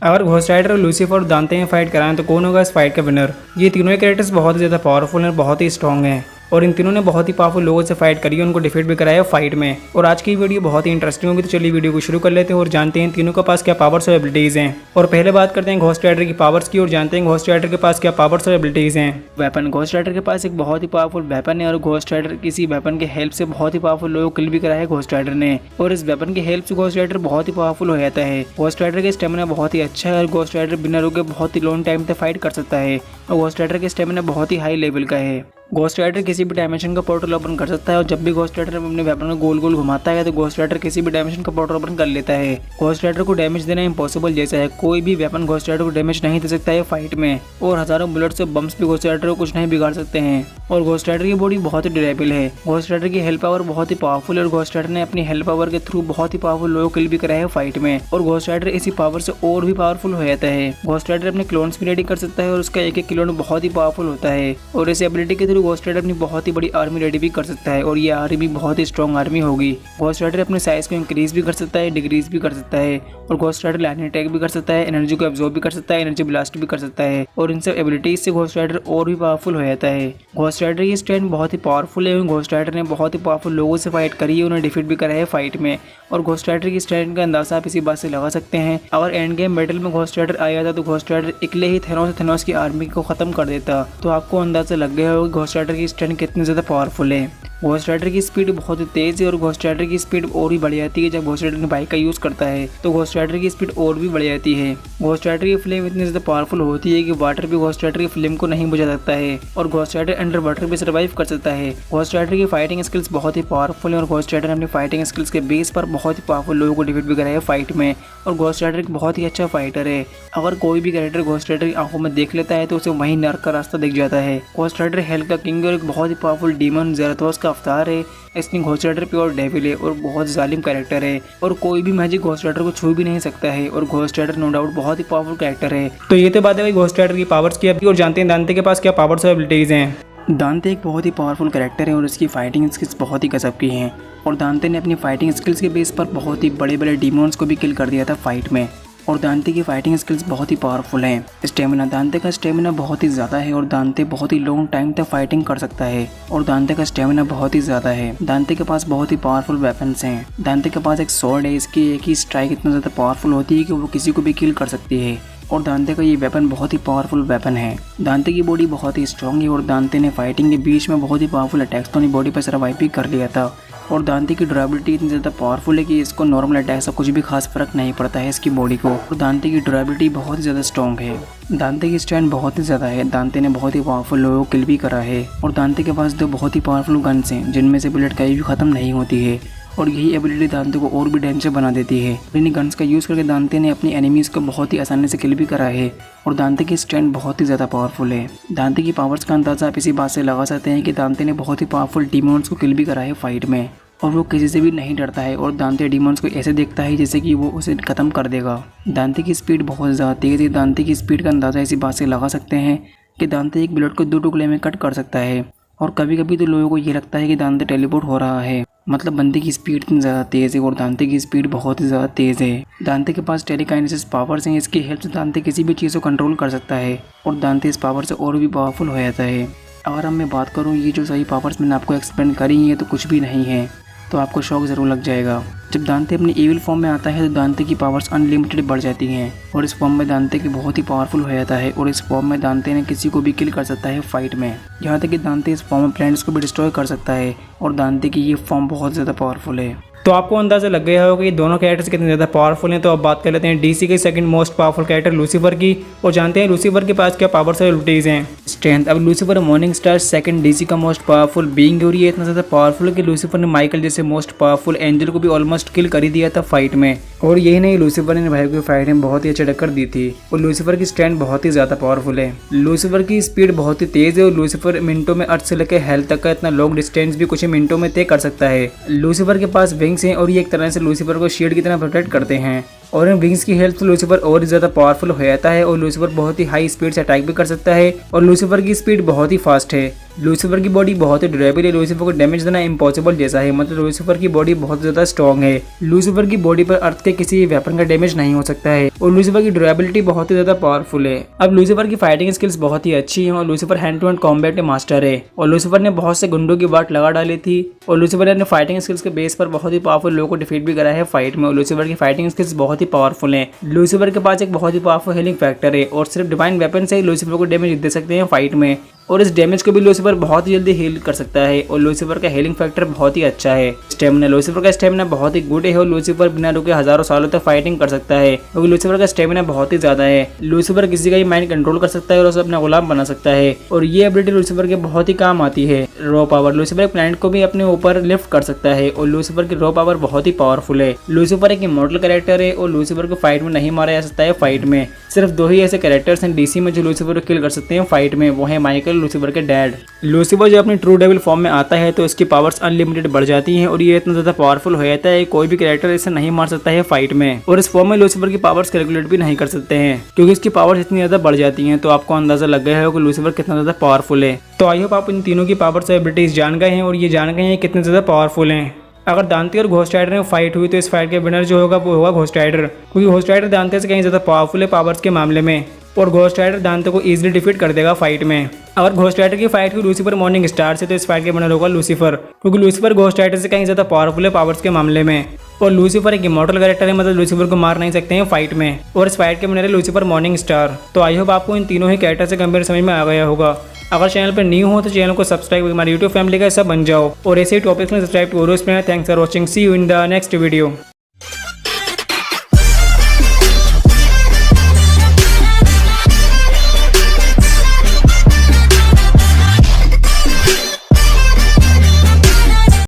अगर ghost rider, Lucifer और दांते में फाइट कराएं तो कौन होगा इस फाइट का विनर। ये तीनों कैरेक्टर्स बहुत ही ज़्यादा पावरफुल हैं, बहुत ही स्ट्रॉन्ग हैं और इन तीनों ने बहुत ही पावरफुल लोगों से फाइट करी है, उनको डिफीट भी कराया फाइट में। और आज की वीडियो बहुत ही इंटरेस्टिंग होगी, तो चलिए वीडियो को शुरू कर लेते हैं और जानते हैं तीनों के पास क्या पावर्स और एबिलिटीज़ हैं। और पहले बात करते हैं घोस्ट राइडर की पावर्स की और जानते हैं घोस्ट राइडर के पास क्या पावर्स और एबिलिटीज़ हैं। वेपन, घोस्ट राइडर के पास एक बहुत ही पावरफुल वेपन है और घोस्ट राइडर किसी वेपन के हेल्प से बहुत ही पावरफुल लोगों को किल भी कराया है घोस्ट राइडर ने। और इस वेपन की हेल्प से घोस्ट राइडर बहुत ही पावरफुल हो जाता है। घोस्ट राइडर का स्टेमिना बहुत ही अच्छा है और घोस्ट राइडर बिना रुके बहुत ही लॉन्ग टाइम तक फाइट कर सकता है और घोस्ट राइडर का स्टेमिना बहुत ही हाई लेवल का है। घोस्ट राइडर किसी भी डायमेंशन का पोर्टल ओपन कर सकता है और जब भी घोस्ट राइडर अपने वेपन को गोल गोल घुमाता है तो घोस्ट राइडर किसी भी डायमेंशन का पोर्टल ओपन कर लेता है। घोस्ट राइडर को डैमेज देना इम्पॉसिबल जैसा है, कोई भी वेपन घोस्ट राइडर को डैमेज नहीं दे सकता है फाइट में और हजारों बुलेट से बम्स भी घोस्ट राइडर को कुछ नहीं बिगाड़ सकते हैं। और घोस्ट राइडर की बॉडी बहुत ही ड्यूरेबल है। घोस्ट राइडर की हेल्थ पावर बहुत ही पावरफुल है और घोस्ट राइडर ने अपनी हेल्थ पावर के थ्रू बहुत ही पावरफुल लोगों को किल भी कराया है फाइट में और घोस्ट राइडर इसी पावर से और भी पावरफुल हो जाता है। घोस्ट राइडर अपने क्लोन्स भी रेडी कर सकता है और उसका एक एक क्लोन बहुत ही पावरफुल होता है और इस एबिलिटी के थ्रू घोस्ट राइडर अपनी बहुत ही बड़ी आर्मी रेडी भी कर सकता है और ये आर्मी बहुत ही स्ट्रॉन्ग आर्मी होगी। घोस्ट राइडर अपने साइज को इंक्रीज भी कर सकता है, डिक्रीज भी कर सकता है और घोस्ट राइडर लाइटनिंग अटैक भी कर सकता है, एनर्जी को एब्जॉर्ब भी कर सकता है, एनर्जी ब्लास्ट भी कर सकता है और इन सब एबिलिटीज से घोस्ट राइडर और भी पावरफुल हो जाता है। घोस्ट राइडर की स्ट्रेंथ बहुत ही पावरफुल है और घोस्ट राइडर ने बहुत ही पावरफुल लोगों से फाइट करी है, उन्हें डिफीट भी करा है फाइट में और घोस्ट राइडर की स्ट्रेंथ का अंदाजा आप इसी बात से लगा सकते हैं। अगर एंड गेम बैटल में घोस्ट राइडर आ जाता तो घोस्ट राइडर अकेले ही थेनोस की आर्मी को खत्म कर देता। तो आपको अंदाजा लग गया होगा घोस्ट राइडर की स्ट्रेंथ कितनी ज्यादा पावरफुल है। घोस्ट राइडर की स्पीड बहुत ही तेज है और घोस्ट राइडर की स्पीड और भी बढ़ जाती है जब घोस्ट राइडर बाइक का यूज करता है तो घोस्ट राइडर की स्पीड और भी बढ़ जाती है। घोस्ट राइडर की फ्लेम इतनी ज्यादा पावरफुल होती है कि वाटर भी घोस्ट राइडर की फ्लेम को नहीं बुझा सकता है और घोस्ट राइडर अंडर वाटर भी सर्वाइव कर सकता है। घोस्ट राइडर की फाइटिंग स्किल्स बहुत ही पावरफुल है और घोस्ट राइडर अपनी फाइटिंग स्किल्स के बेस पर बहुत ही पावरफुल लोगों को डिफीट भी कराया है फाइट में और घोस्ट राइडर एक बहुत ही अच्छा फाइटर है। अगर कोई भी कैरेक्टर घोस्ट राइडर की आंखों में देख लेता है तो उसे वहीं नर्क का रास्ता दिख जाता है। घोस्ट राइडर हेल का किंग और एक बहुत ही पावरफुल डीमन ज़ेराथोस का अवतार है। इसमें घोस्ट राइडर प्योर डेविल है और बहुत जालिम कैरेक्टर है और कोई भी मैजिक घोस्ट राइडर को छू भी नहीं सकता है और घोस्ट राइडर नो डाउट बहुत ही पावरफुल कैरेक्टर है। तो ये तो बात है भाई घोस्ट राइडर की पावर्स की और जानते हैं दांते के पास क्या पावर्स और एबिलिटीज हैं। दांते एक बहुत ही पावरफुल कैरेक्टर है और इसकी फाइटिंग स्किल्स बहुत ही गजब की हैं और दांते ने अपनी फाइटिंग स्किल्स के बेस पर बहुत ही बड़े बड़े डीमॉन्स को भी किल कर दिया था फाइट में और दांते की फाइटिंग स्किल्स बहुत ही पावरफुल हैं। स्टेमिना, दांते का स्टेमिना बहुत ही ज़्यादा है और दांते बहुत ही लॉन्ग टाइम तक फाइटिंग कर सकता है और दांते का स्टेमिना बहुत ही ज़्यादा है। दांते के पास बहुत ही पावरफुल वेपन्स हैं। दांते के पास एक स्वॉर्ड है, इसकी एक ही स्ट्राइक इतना ज़्यादा पावरफुल होती है कि वो किसी को भी किल कर सकती है और दांते का ये वेपन बहुत ही पावरफुल वेपन है। दांते की बॉडी बहुत ही स्ट्रॉन्ग है और दांते ने फाइटिंग के बीच में बहुत ही पावरफुल अटैक्स तो अपनी बॉडी पर सर्वाइव भी कर लिया था और दांते की ड्यूरेबिलिटी इतनी ज़्यादा पावरफुल है कि इसको नॉर्मल अटैक से कुछ भी खास फर्क नहीं पड़ता है इसकी बॉडी को और दांते की ड्यूरेबिलिटी बहुत ही ज़्यादा स्ट्रॉन्ग है। दांते की स्ट्रेंथ बहुत ही ज़्यादा है। दांते ने बहुत ही पावरफुल लोगों को किल भी करा है और दांते के पास दो बहुत ही पावरफुल गन्स हैं जिनमें से बुलेट कहीं भी ख़त्म नहीं होती है और यही एबिलिटी दांते को और भी डेंजर बना देती है। इन गन्स का यूज़ करके दांते ने अपनी एनिमीज़ को बहुत ही आसानी से किल भी करा है और दांते की स्ट्रेंथ बहुत ही ज़्यादा पावरफुल है। दांते की पावर्स का अंदाज़ा आप इसी बात से लगा सकते हैं कि दांते ने बहुत ही पावरफुल डीमॉन्स को किल भी करा है फाइट में और वो किसी से भी नहीं डरता है और दांते डीमॉन्स को ऐसे देखता है जैसे कि वो उसे ख़त्म कर देगा। दांते की स्पीड बहुत ज़्यादा तेज़ है। दांते की स्पीड का अंदाज़ा इसी बात से लगा सकते हैं कि दांते एक बुलेट को 2 टुकड़े में कट कर सकता है और कभी कभी तो लोगों को ये लगता है कि दांते टेलीपोर्ट हो रहा है। मतलब बंदे की स्पीड इतनी ज़्यादा तेज़ है और दांते की स्पीड बहुत ही ज़्यादा तेज़ है। दांते के पास टेलीकाइनेसिस पावर्स हैं, इसकी हेल्प से दांते किसी भी चीज़ को कंट्रोल कर सकता है और दांते इस पावर से और भी पावरफुल हो जाता है। अगर अब मैं बात करूँ ये जो सही पावर्स मैंने आपको एक्सप्लेन करी हैं तो कुछ भी नहीं है, तो आपको शौक ज़रूर लग जाएगा। जब दांते अपनी एविल फॉर्म में आता है तो दांते की पावर्स अनलिमिटेड बढ़ जाती हैं और इस फॉर्म में दांते की बहुत ही पावरफुल हो जाता है और इस फॉर्म में दांते ने किसी को भी किल कर सकता है फाइट में। यहाँ तक कि दांते इस फॉर्म में प्लैनेट्स को भी डिस्ट्रॉय कर सकता है और दांते की ये फॉर्म बहुत ज़्यादा पावरफुल है। तो आपको अंदाजा लग गया होगा कि दोनों कैरेक्टर्स कितने ज़्यादा पावरफुल हैं। तो अब बात कर लेते हैं डीसी के second most powerful character Lucifer की और जानते हैं लूसीफर के पास क्या पावर्स और एबिलिटीज़ हैं। स्ट्रेंथ, अब Lucifer morning star second DC का मोस्ट पावरफुल बीइंग और ये इतना ज़्यादा पावरफुल है कि लूसीफर ने माइकल जैसे मोस्ट पावरफुल एंजल को भी ऑलमोस्ट किल कर ही दिया था फाइट में और यही नहीं लूसीफर ने भाई को फाइट में बहुत ही अच्छी टक्कर दी थी और लूसीफर की स्ट्रेंथ बहुत ही ज़्यादा पावरफुल है। लूसीफर की स्पीड बहुत ही तेज़ है और लूसीफर मिनटों में अर्थ से लेकर हेल्थ तक का इतना लॉन्ग डिस्टेंस भी कुछ ही मिनटों में तय कर सकता है। लूसीफर के पास विंग्स हैं और ये एक तरह से लूसीफर को शील्ड की तरह प्रोटेक्ट करते हैं और इन विंग्स की हेल्प से लूसीफर और ज़्यादा पावरफुल हो जाता है और लूसीफर बहुत ही हाई स्पीड से अटैक भी कर सकता है और लूसीफर की स्पीड बहुत ही फास्ट है। लूसीफर की बॉडी बहुत ही ड्यूरेबल है। लूसीफर को डैमेज देना इम्पॉसिबल जैसा है, मतलब लूसीफर की बॉडी बहुत ज़्यादा स्ट्रॉन्ग है। लूसीफर की बॉडी पर अर्थ के किसी वेपन का डैमेज नहीं हो सकता है और लूसीफर की ड्यूरेबिलिटी बहुत ही ज़्यादा पावरफुल है। अब लूसीफर की फाइटिंग स्किल्स बहुत ही अच्छी है और Lucifer hand to hand combat में मास्टर है और लूसीफर ने बहुत से गुंडों की बाट लगा डाली थी और लूसीफर ने अपने फाइटिंग स्किल्स के बेस पर बहुत ही पावरफुल लोगों को डिफीट भी करा है फाइट में और लूसीफर की फाइटिंग स्किल्स बहुत ही पावरफुल है। लूसीफर के पास एक बहुत ही पावरफुल हीलिंग फैक्टर है और सिर्फ डिवाइन वेपन से ही लूसीफर को डैमेज दे सकते हैं फाइट में और इस डैमेज को भी लूसीफर बहुत ही जल्दी हील कर सकता है और लूसीफर का हीलिंग फैक्टर बहुत ही अच्छा है। स्टेमिना, लूसीफर का स्टेमिना बहुत ही गुड है और लूसीफर बिना रुके हजारों सालों तक फाइटिंग कर सकता है क्योंकि लूसीफर का स्टेमिना बहुत ही ज्यादा है। लूसीफर किसी का ही माइंड कंट्रोल कर सकता है और उसे अपना गुलाम बना सकता है और ये एबिलिटी लूसीफर के बहुत ही काम आती है। रॉ पावर, लूसीफर एक प्लैनेट को भी अपने ऊपर लिफ्ट कर सकता है और लूसीफर की रॉ पावर बहुत ही पावरफुल है। लूसीफर एक इमॉर्टल कैरेक्टर है और लूसीफर को फाइट में नहीं मारा जा सकता है। फाइट में सिर्फ 2 ही ऐसे कैरेक्टर्स हैं डीसी में जो लूसीफर को किल कर सकते हैं फाइट में, वो है माइकल, लूसीफर के डैड। लूसीफर जब अपनी ट्रू डेविल फॉर्म में आता है तो इसकी पावर्स अनलिमिटेड बढ़ जाती हैं और ये इतना ज़्यादा पावरफुल हो जाता है कोई भी कैरेक्टर इसे नहीं मार सकता है फाइट में और इस फॉर्म में लूसीफर की पावर्स कैलकुलेट भी नहीं कर सकते हैं क्योंकि इसकी पावर्स इतनी ज़्यादा बढ़ जाती हैं। तो आपको अंदाजा लग गया है कि लूसीफर कितना ज़्यादा पावरफुल है। तो आई होप आप इन तीनों की पावर्स और एबिलिटीज जान गए हैं और ये जान गए हैं कितने ज़्यादा पावरफुल हैं। अगर दांते और घोस्ट राइडर में फाइट हुई तो इस फाइट के विनर जो होगा वो होगा घोस्ट राइडर, क्योंकि घोस्ट राइडर दांते से कहीं ज़्यादा पावरफुल है पावर्स के मामले में और घोस्ट राइडर दांते को इजीली डिफीट कर देगा फाइट में। अगर घोस्ट राइडर की फाइट हुई लूसीफर मॉर्निंग स्टार से तो इस फाइट के विनर होगा लूसीफर, क्योंकि लूसीफर घोस्ट राइडर से कहीं ज़्यादा पावरफुल है पावर्स के मामले में और लूसीफर एक इमॉर्टल कैरेक्टर है, मतलब लूसीफर को मार नहीं सकते हैं फाइट में और इस फाइट के विनर है लूसीफर मॉर्निंग स्टार। तो आई होप आपको इन तीनों ही कैरेक्टर से कंपेयर समझ में आ गया होगा। अगर चैनल पर न्यू हो तो चैनल को सब्सक्राइब करके हमारे यूट्यूब फैमिली का हिस्सा बन जाओ और ऐसे ही टॉपिक्स में सब्सक्राइब करो। Thanks for watching, see you in the next video.